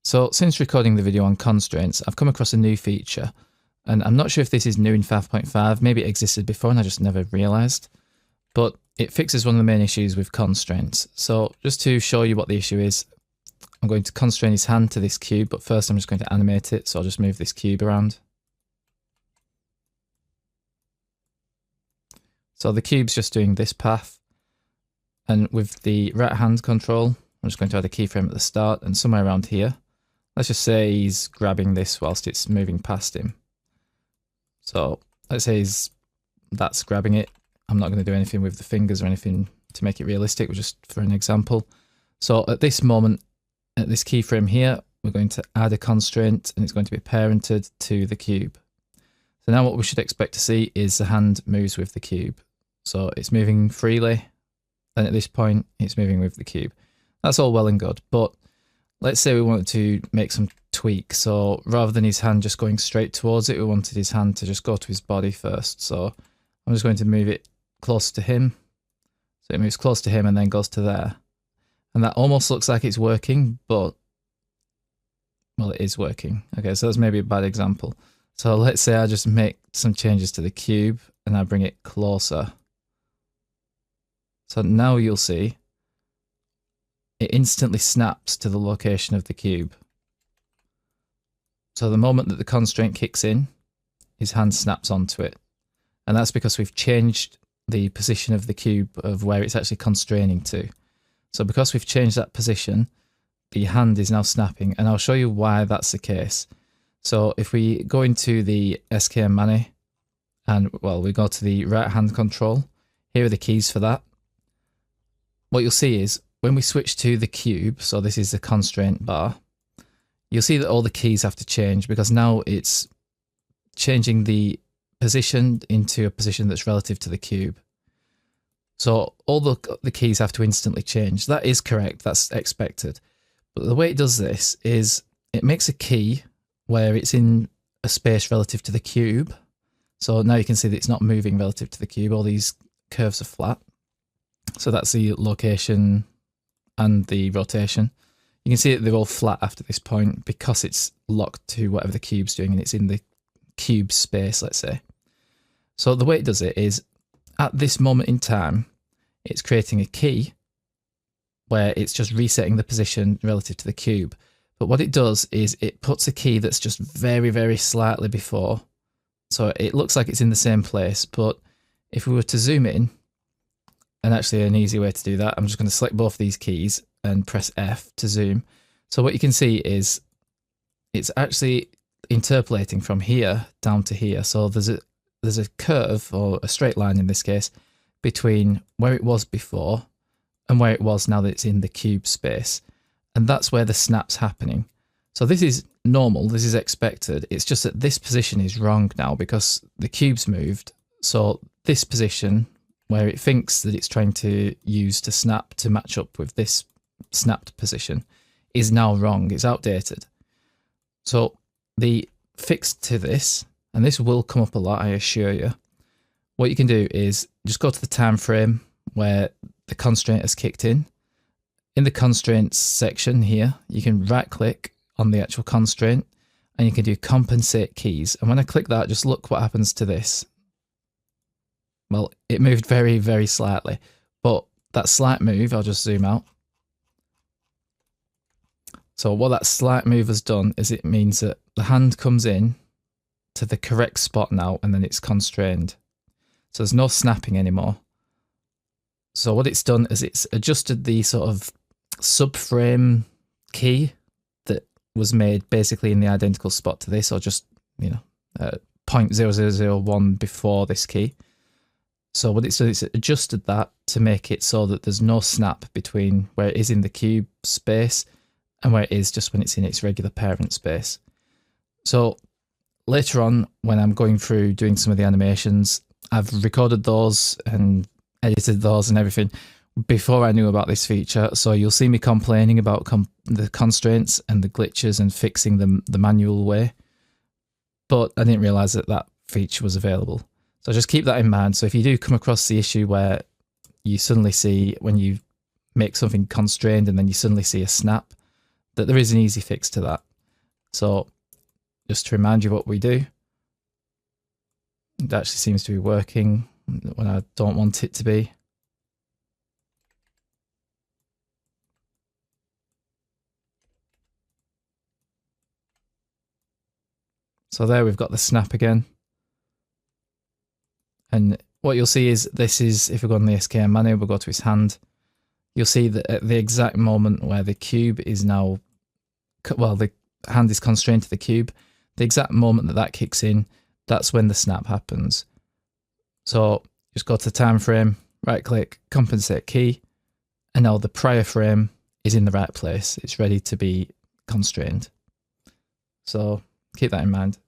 So since recording the video on constraints, I've come across a new feature, and I'm not sure if this is new in 5.5, maybe it existed before and I just never realised, but it fixes one of the main issues with constraints. So just to show you what the issue is, I'm going to constrain his hand to this cube, but first I'm just going to animate it, so I'll just move this cube around. So the cube's just doing this path, and with the right hand control, I'm just going to add a keyframe at the start, and somewhere around here, let's just say he's grabbing this whilst it's moving past him. So let's say that's grabbing it. I'm not going to do anything with the fingers or anything to make it realistic, just for an example. So at this moment, at this keyframe here, we're going to add a constraint and it's going to be parented to the cube. So now what we should expect to see is the hand moves with the cube. So it's moving freely, and at this point it's moving with the cube. That's all well and good, but let's say we wanted to make some tweaks. So rather than his hand just going straight towards it, we wanted his hand to just go to his body first. So I'm just going to move it close to him. So it moves close to him and then goes to there. And that almost looks like it's working, but, well, it is working. Okay, so that's maybe a bad example. So let's say I just make some changes to the cube and I bring it closer. So now you'll see it instantly snaps to the location of the cube. So the moment that the constraint kicks in, his hand snaps onto it. And that's because we've changed the position of the cube of where it's actually constraining to. So because we've changed that position, the hand is now snapping, and I'll show you why that's the case. So if we go into the SKM Mani, and well, we go to the right hand control, here are the keys for that. What you'll see is when we switch to the cube, so this is the constraint bar, you'll see that all the keys have to change because now it's changing the position into a position that's relative to the cube. So all the keys have to instantly change. That is correct, that's expected. But the way it does this is it makes a key where it's in a space relative to the cube. So now you can see that it's not moving relative to the cube, all these curves are flat. So that's the location and the rotation. You can see that they're all flat after this point because it's locked to whatever the cube's doing and it's in the cube space, let's say. So the way it does it is at this moment in time, it's creating a key where it's just resetting the position relative to the cube. But what it does is it puts a key that's just very, very slightly before. So it looks like it's in the same place, but if we were to zoom in, and actually an easy way to do that, I'm just going to select both these keys and press F to zoom. So what you can see is it's actually interpolating from here down to here. So there's a curve, or a straight line in this case, between where it was before and where it was now that it's in the cube space. And that's where the snap's happening. So this is normal, this is expected. It's just that this position is wrong now because the cube's moved. So this position, where it thinks that it's trying to use to snap to match up with this snapped position, is now wrong, it's outdated. So the fix to this, and this will come up a lot, I assure you, what you can do is just go to the time frame where the constraint has kicked in. In the constraints section here, you can right click on the actual constraint and you can do compensate keys. And when I click that, just look what happens to this. Well, it moved very, very slightly, but that slight move, I'll just zoom out. So what that slight move has done is it means that the hand comes in to the correct spot now and then it's constrained. So there's no snapping anymore. So what it's done is it's adjusted the sort of subframe key that was made basically in the identical spot to this, or just, you know, 0.0001 before this key. So what it's done is it adjusted that to make it so that there's no snap between where it is in the cube space and where it is just when it's in its regular parent space. So later on, when I'm going through doing some of the animations, I've recorded those and edited those and everything before I knew about this feature. So you'll see me complaining about the constraints and the glitches and fixing them the manual way. But I didn't realize that that feature was available. So just keep that in mind. So if you do come across the issue where you suddenly see, when you make something constrained and then you suddenly see a snap, that there is an easy fix to that. So just to remind you what we do, it actually seems to be working when I don't want it to be. So there we've got the snap again. And what you'll see is this is, if we go on the SKM menu, we'll go to his hand. You'll see that at the exact moment where the cube is now, well, the hand is constrained to the cube, the exact moment that that kicks in, that's when the snap happens. So just go to the time frame, right click, compensate key, and now the prior frame is in the right place. It's ready to be constrained. So keep that in mind.